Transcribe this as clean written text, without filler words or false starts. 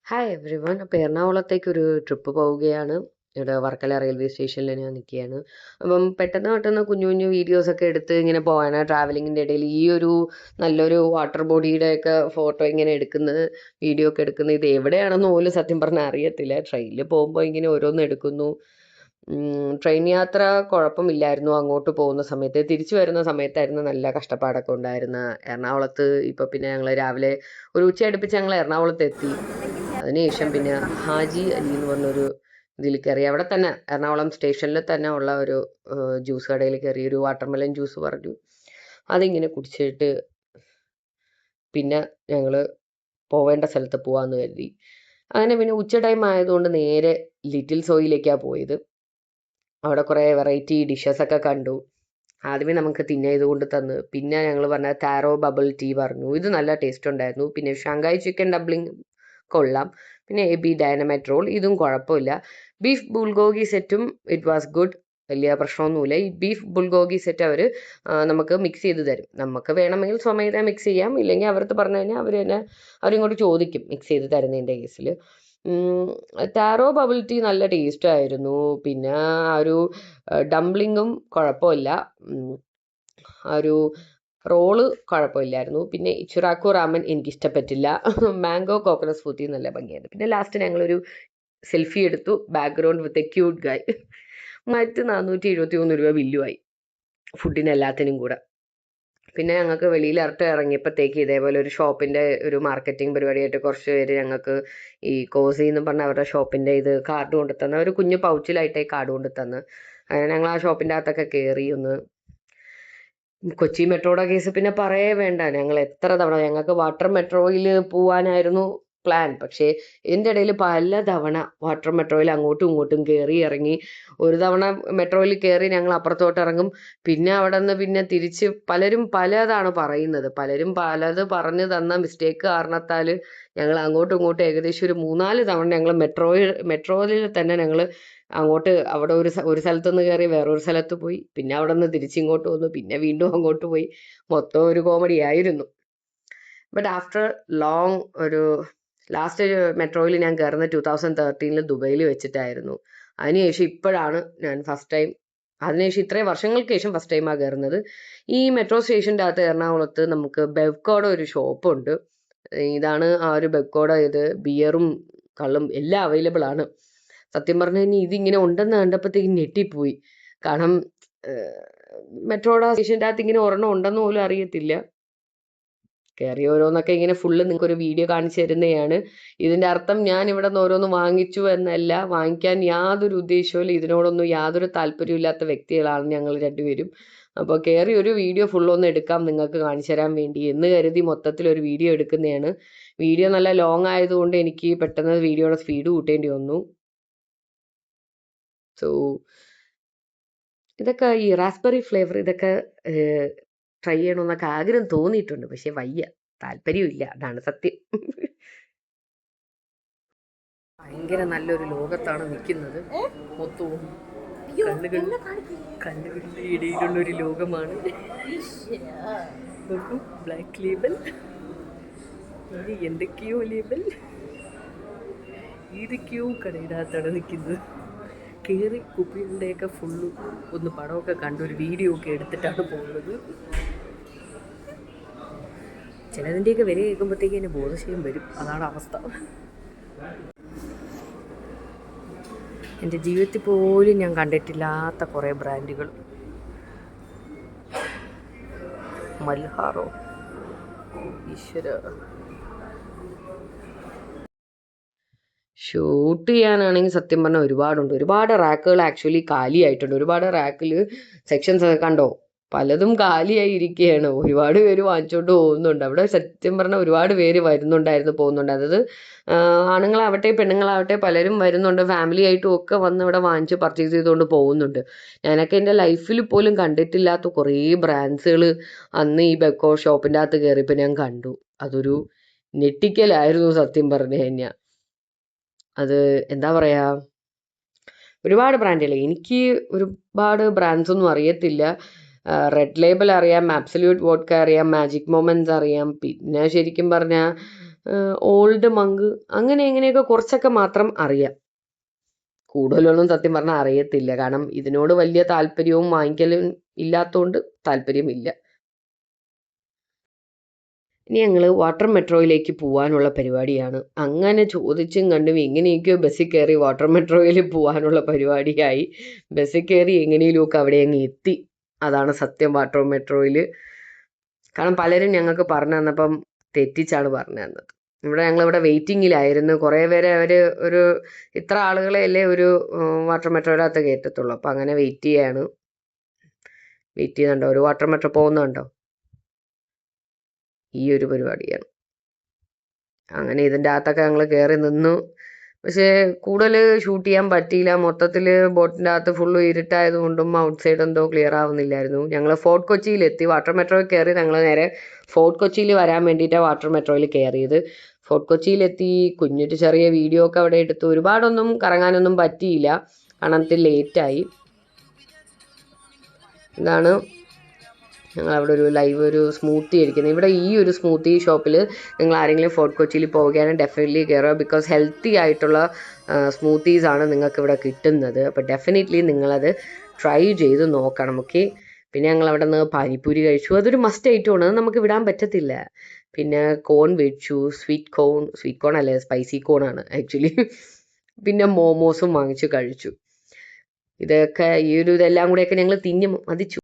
Hi every one. അപ്പോൾ എറണാകുളത്തേക്കൊരു trip പോവുകയാണ്. ഇവിടെ വർക്കല റെയിൽവേ സ്റ്റേഷനിൽ ഞാൻ നിൽക്കുകയാണ്. അപ്പം പെട്ടെന്ന് പെട്ടെന്ന് കുഞ്ഞു കുഞ്ഞു വീഡിയോസൊക്കെ എടുത്ത് ഇങ്ങനെ പോവാണ്. ട്രാവലിങ്ങിൻ്റെ ഇടയിൽ ഈ ഒരു നല്ലൊരു വാട്ടർ ബോഡിയുടെയൊക്കെ ഫോട്ടോ ഇങ്ങനെ എടുക്കുന്നത്, വീഡിയോ ഒക്കെ എടുക്കുന്നത്, ഇത് എവിടെയാണെന്ന് പോലും സത്യം പറഞ്ഞാൽ അറിയത്തില്ല. ട്രെയിനിൽ പോകുമ്പോൾ ഇങ്ങനെ ഓരോന്ന് എടുക്കുന്നു. ട്രെയിൻ യാത്ര കുഴപ്പമില്ലായിരുന്നു അങ്ങോട്ട് പോകുന്ന സമയത്ത്. തിരിച്ചു വരുന്ന സമയത്തായിരുന്നു നല്ല കഷ്ടപ്പാടൊക്കെ ഉണ്ടായിരുന്നത്. എറണാകുളത്ത് ഇപ്പോൾ പിന്നെ ഞങ്ങൾ രാവിലെ ഒരു ഉച്ചയടുപ്പിച്ച് ഞങ്ങൾ എറണാകുളത്ത് എത്തി. അതിനുശേഷം പിന്നെ ഹാജി അലി എന്ന് പറഞ്ഞൊരു ഇതിൽ കയറി. അവിടെ തന്നെ എറണാകുളം സ്റ്റേഷനിൽ തന്നെ ഉള്ള ഒരു ജ്യൂസ് കടയിൽ കയറി ഒരു വാട്ടർമെലൻ ജ്യൂസ് പറഞ്ഞു. അതിങ്ങനെ കുടിച്ചിട്ട് പിന്നെ ഞങ്ങൾ പോവേണ്ട സ്ഥലത്ത് പോകാമെന്ന് കരുതി. അങ്ങനെ പിന്നെ ഉച്ച ടൈം ആയതുകൊണ്ട് നേരെ ലിറ്റിൽ സോയിലേക്കാണ് പോയത്. അവിടെ കുറേ വെറൈറ്റി ഡിഷസൊക്കെ കണ്ടു. ആദ്യമേ നമുക്ക് തിന്നത് കൊണ്ട് തന്ന്. പിന്നെ ഞങ്ങൾ പറഞ്ഞ താരോ ബബിൾ ടീ പറഞ്ഞു. ഇത് നല്ല ടേസ്റ്റ് ഉണ്ടായിരുന്നു. പിന്നെ ഷാങ്കായ് ചിക്കൻ ഡബ്ലിംഗ് കൊള്ളാം. പിന്നെ എബി ഡൈനമൈറ്റ് റോൾ, ഇതും കുഴപ്പമില്ല. ബീഫ് ബുൾഗോഗി സെറ്റും ഇറ്റ് വാസ് ഗുഡ്. വലിയ പ്രശ്നമൊന്നുമില്ല. ഈ ബീഫ് ബുൾഗോഗി സെറ്റ് അവർ നമുക്ക് മിക്സ് ചെയ്ത് തരും. നമുക്ക് വേണമെങ്കിൽ സ്വമേധ മിക്സ് ചെയ്യാം, ഇല്ലെങ്കിൽ അവർക്ക് പറഞ്ഞു കഴിഞ്ഞാൽ അവരിങ്ങോട്ട് ചോദിക്കും മിക്സ് ചെയ്ത് തരുന്നതിൻ്റെ കേസിൽ. താരോ ബബിൾ ടീ നല്ല ടേസ്റ്റ് ആയിരുന്നു. പിന്നെ ആ ഒരു ഡംപ്ലിങ്ങും കുഴപ്പമില്ല. ആ ഒരു റോള് കുഴപ്പമില്ലായിരുന്നു. പിന്നെ ഇച്ചുറാക്കു റാമൻ എനിക്കിഷ്ടപ്പെട്ടില്ല. മാംഗോ കോക്കനട്ട് സ്മൂത്തി നല്ല ഭംഗിയായിരുന്നു. പിന്നെ ലാസ്റ്റ് ഞങ്ങളൊരു സെൽഫി എടുത്തു, ബാക്ക്ഗ്രൗണ്ട് വിത്ത് എ ക്യൂട്ട് ഗായ്. 473 രൂപ ബില്ലുമായി ഫുഡിന് എല്ലാത്തിനും കൂടെ. പിന്നെ ഞങ്ങൾക്ക് വെളിയിൽ ഇറങ്ങിയപ്പോഴത്തേക്ക് ഇതേപോലെ ഒരു ഷോപ്പിൻ്റെ ഒരു മാർക്കറ്റിംഗ് പരിപാടിയായിട്ട് കുറച്ച് പേര് ഞങ്ങൾക്ക് ഈ കോസി എന്ന് പറഞ്ഞ അവരുടെ ഷോപ്പിൻ്റെ ഇത് കാർഡ് കൊണ്ട് തന്ന ഒരു കുഞ്ഞു പൗച്ചിലായിട്ടേ കാർഡ് കൊണ്ട് തന്ന്. അങ്ങനെ ഞങ്ങൾ ആ ഷോപ്പിൻ്റെ അകത്തൊക്കെ കയറി ഒന്ന്. കൊച്ചി മെട്രോയുടെ കേസ് പിന്നെ പറയേ വേണ്ട. ഞങ്ങൾ എത്ര തവണ ഞങ്ങൾക്ക് വാട്ടർ മെട്രോയിൽ പോവാനായിരുന്നു പ്ലാൻ. പക്ഷേ ഇതിൻ്റെ ഇടയിൽ പല തവണ വാട്ടർ മെട്രോയിൽ അങ്ങോട്ടും ഇങ്ങോട്ടും കയറി ഇറങ്ങി. ഒരു തവണ മെട്രോയിൽ കയറി ഞങ്ങൾ അപ്പുറത്തോട്ട് ഇറങ്ങും. പിന്നെ അവിടെ നിന്ന് പിന്നെ തിരിച്ച് പലരും പലതാണ് പറയുന്നത്. പലരും പലത് പറഞ്ഞു തന്ന മിസ്റ്റേക്ക് കാരണത്താൽ ഞങ്ങൾ അങ്ങോട്ടും ഇങ്ങോട്ടും ഏകദേശം ഒരു 3-4 തവണ ഞങ്ങൾ മെട്രോയിൽ തന്നെ ഞങ്ങൾ അങ്ങോട്ട് അവിടെ ഒരു സ്ഥലത്തുനിന്ന് കയറി വേറൊരു സ്ഥലത്ത് പോയി. പിന്നെ അവിടെ നിന്ന് തിരിച്ചിങ്ങോട്ട് വന്നു. പിന്നെ വീണ്ടും അങ്ങോട്ട് പോയി. മൊത്തം ഒരു കോമഡി ആയിരുന്നു. ബട്ട് ആഫ്റ്റർ ലോങ് ഒരു ലാസ്റ്റ് മെട്രോയിൽ ഞാൻ കയറുന്നത് 2013 ദുബൈയിൽ വെച്ചിട്ടായിരുന്നു. അതിനുശേഷം ഇപ്പോഴാണ് ഞാൻ ഫസ്റ്റ് ടൈം, അതിനുശേഷം ഇത്രയും വർഷങ്ങൾക്ക് ശേഷം ഫസ്റ്റ് ടൈമാണ് കയറുന്നത്. ഈ മെട്രോ സ്റ്റേഷൻ്റെ അകത്ത് എറണാകുളത്ത് നമുക്ക് ബെവ്കോയുടെ ഒരു ഷോപ്പുണ്ട്. ഇതാണ് ആ ഒരു ബെവ്കോയുടെ ഇത്. ബിയറും കള്ളും എല്ലാം അവൈലബിൾ ആണ്. സത്യം പറഞ്ഞു കഴിഞ്ഞാൽ ഇതിങ്ങനെ ഉണ്ടെന്ന് കണ്ടപ്പോഴത്തേക്ക് ഞെട്ടിപ്പോയി. കാരണം മെട്രോയുടെ സ്റ്റേഷൻ്റെ അകത്ത് ഇങ്ങനെ ഒരെണ്ണം ഉണ്ടെന്ന് പോലും അറിയത്തില്ല. കയറി ഓരോന്നൊക്കെ ഇങ്ങനെ ഫുള്ള് നിങ്ങൾക്കൊരു വീഡിയോ കാണിച്ചു തരുന്നതാണ്. ഇതിൻ്റെ അർത്ഥം ഞാൻ ഇവിടെ നിന്ന് ഓരോന്ന് വാങ്ങിച്ചു എന്നല്ല. വാങ്ങിക്കാൻ യാതൊരു ഉദ്ദേശവുമില്ല. ഇതിനോടൊന്നും യാതൊരു താല്പര്യമില്ലാത്ത വ്യക്തികളാണ് ഞങ്ങൾ രണ്ടുപേരും. അപ്പോൾ കയറി ഒരു വീഡിയോ ഫുള്ളൊന്ന് എടുക്കാം നിങ്ങൾക്ക് കാണിച്ചു തരാൻ വേണ്ടി എന്ന് കരുതി മൊത്തത്തിലൊരു വീഡിയോ എടുക്കുന്നതാണ്. വീഡിയോ നല്ല ലോങ് ആയതുകൊണ്ട് എനിക്ക് പെട്ടെന്ന് വീഡിയോയുടെ സ്പീഡ് കൂട്ടേണ്ടി വന്നു. സോ ഇതൊക്കെ ഈ റാസ്ബെറി ഫ്ലേവർ ഇതൊക്കെ ട്രൈ ചെയ്യണമെന്നൊക്കെ ആഗ്രഹം തോന്നിയിട്ടുണ്ട്. പക്ഷെ വയ്യ, താല്പര്യമില്ല, അതാണ് സത്യം. ഭയങ്കര നല്ലൊരു ലോകത്താണ് നിൽക്കുന്നത്. മൊത്തവും കണ്ണുകളുടെ ഇടയിലുള്ളൊരു ലോകമാണ്. ബ്ലാക്ക് ലേബൽ, ഇനി എന്തൊക്കെയോ ലേബൽ, ഏതൊക്കെയോ കടയിടത്താണ് നിൽക്കുന്നത്. കയറി കുപ്പികളുടെയൊക്കെ ഫുള്ള് ഒന്ന് പടമൊക്കെ കണ്ട് ഒരു വീഡിയോ ഒക്കെ എടുത്തിട്ടാണ് പോകുന്നത്. ചിലതിൻ്റെയൊക്കെ വില കേൾക്കുമ്പോഴത്തേക്ക് തന്നെ ബോധശയം വരും. അതാണ് അവസ്ഥ. എൻ്റെ ജീവിതത്തിൽ പോലും ഞാൻ കണ്ടിട്ടില്ലാത്ത കുറേ ബ്രാൻഡുകൾ. മൽഹാറോ, ഈശ്വര. ഷൂട്ട് ചെയ്യാനാണെങ്കിൽ സത്യം പറഞ്ഞാൽ ഒരുപാട് റാക്കുകൾ ആക്ച്വലി കാലിയായിട്ടുണ്ട്. ഒരുപാട് റാക്കിൽ സെക്ഷൻസ് ഒക്കെ കണ്ടോ, പലതും കാലിയായി ഇരിക്കുകയാണ്. ഒരുപാട് പേര് വാങ്ങിച്ചുകൊണ്ട് പോകുന്നുണ്ട്. അവിടെ സത്യം പറഞ്ഞാൽ ഒരുപാട് പേര് പോകുന്നുണ്ട്. അതായത് ആണുങ്ങളാവട്ടെ പെണ്ണുങ്ങളാവട്ടെ പലരും വരുന്നുണ്ട്. ഫാമിലി ആയിട്ടും ഒക്കെ വന്ന് ഇവിടെ വാങ്ങിച്ച് പർച്ചേസ് ചെയ്തുകൊണ്ട് പോകുന്നുണ്ട്. ഞാനൊക്കെ എൻ്റെ ലൈഫിൽ പോലും കണ്ടിട്ടില്ലാത്ത കുറേ ബ്രാൻഡ്സുകൾ അന്ന് ഈ ബെക്കോ ഷോപ്പിൻ്റെ അകത്ത് കയറിയപ്പോൾ ഞാൻ കണ്ടു. അതൊരു ഞെട്ടിക്കലായിരുന്നു സത്യം പറഞ്ഞു കഴിഞ്ഞാൽ. അത് എന്താ പറയുക, ഒരുപാട് ബ്രാൻഡുകൾ. എനിക്ക് ഒരുപാട് ബ്രാൻഡ്സ് ഒന്നും അറിയത്തില്ല. റെഡ് ലേബൽ അറിയാം, ആബ്സല്യൂട്ട് വോഡ്ക അറിയാം, മാജിക് മൊമെൻറ്റ്സ് അറിയാം. പിന്നെ ശരിക്കും പറഞ്ഞാൽ ഓൾഡ് മങ്ക് അങ്ങനെ ഇങ്ങനെയൊക്കെ കുറച്ചൊക്കെ മാത്രം അറിയാം. കൂടുതലൊന്നും സത്യം പറഞ്ഞാൽ അറിയത്തില്ല. കാരണം ഇതിനോട് വലിയ താല്പര്യവും വാങ്ങിക്കലും ഇല്ലാത്തതുകൊണ്ട് താല്പര്യമില്ല. ഇനി ഞങ്ങൾ വാട്ടർ മെട്രോയിലേക്ക് പോകാനുള്ള പരിപാടിയാണ്. അങ്ങനെ ചോദിച്ചും കണ്ടും എങ്ങനെയൊക്കെയോ ബസ്സിൽ കയറി വാട്ടർ മെട്രോയിൽ പോകാനുള്ള പരിപാടിയായി. ബസ്സിൽ കയറി എങ്ങനെയൊക്കെ അവിടെ അങ്ങ് എത്തി. അതാണ് സത്യം. വാട്ടർ മെട്രോയിൽ കാരണം പലരും ഞങ്ങൾക്ക് പറഞ്ഞു തന്നപ്പം തെറ്റിച്ചാണ് പറഞ്ഞു തന്നത്. ഞങ്ങളിവിടെ വെയിറ്റിങ്ങിലായിരുന്നു. കുറേ പേരെ അവർ ഒരു ഇത്ര ആളുകളെയല്ലേ ഒരു വാട്ടർ മെട്രോയിനകത്ത് കയറ്റത്തുള്ളൂ. അപ്പം അങ്ങനെ വെയിറ്റ് ചെയ്യുകയാണ്. വെയിറ്റ് ചെയ്യുന്നുണ്ടോ? ഒരു വാട്ടർ മെട്രോ പോകുന്നുണ്ടോ? ഈ ഒരു പരിപാടിയാണ്. അങ്ങനെ ഇതിൻ്റെ അകത്തൊക്കെ ഞങ്ങൾ കയറി നിന്നു. പക്ഷേ കൂടുതൽ ഷൂട്ട് ചെയ്യാൻ പറ്റിയില്ല. മൊത്തത്തിൽ ബോട്ടിൻ്റെ അകത്ത് ഫുള്ള് ഇരുട്ടായത് കൊണ്ടും ഔട്ട് സൈഡ് എന്തോ ക്ലിയർ ആവുന്നില്ലായിരുന്നു. ഞങ്ങൾ ഫോർട്ട് കൊച്ചിയിലെത്തി. വാട്ടർ മെട്രോയിൽ കയറി ഞങ്ങൾ നേരെ ഫോർട്ട് കൊച്ചിയിൽ വരാൻ വേണ്ടിയിട്ടാണ് വാട്ടർ മെട്രോയിൽ കയറിയത്. ഫോർട്ട് കൊച്ചിയിലെത്തി കുഞ്ഞൊരു ചെറിയ വീഡിയോ ഒക്കെ അവിടെ എടുത്തു. ഒരുപാടൊന്നും കറങ്ങാനൊന്നും പറ്റിയില്ല. കാരണം ലേറ്റായി. ഇതാണ് ഞങ്ങളവിടെ ഒരു ലൈവ് ഒരു സ്മൂത്തി കഴിക്കുന്നത്. ഇവിടെ ഈ ഒരു സ്മൂത്തി ഷോപ്പിൽ നിങ്ങൾ ആരെങ്കിലും ഫോർട്ട് കൊച്ചിയിൽ പോവുകയാണെങ്കിൽ ഡെഫിനറ്റ്ലി കയറുക. ബിക്കോസ് ഹെൽത്തി ആയിട്ടുള്ള സ്മൂത്തീസാണ് നിങ്ങൾക്ക് ഇവിടെ കിട്ടുന്നത്. അപ്പോൾ ഡെഫിനറ്റ്ലി നിങ്ങളത് ട്രൈ ചെയ്ത് നോക്കണം. ഓക്കെ. പിന്നെ ഞങ്ങൾ അവിടെ നിന്ന് പാനിപ്പൂരി കഴിച്ചു. അതൊരു മസ്റ്റ് ഐറ്റമാണ്. അത് നമുക്ക് വിടാൻ പറ്റത്തില്ല. പിന്നെ കോൺ മേടിച്ചു. സ്വീറ്റ് കോൺ അല്ലേ, സ്പൈസി കോണാണ് ആക്ച്വലി. പിന്നെ മോമോസും വാങ്ങിച്ച് കഴിച്ചു. ഇതെല്ലാം കൂടെയൊക്കെ ഞങ്ങൾ തിന്നും മതിച്ചു.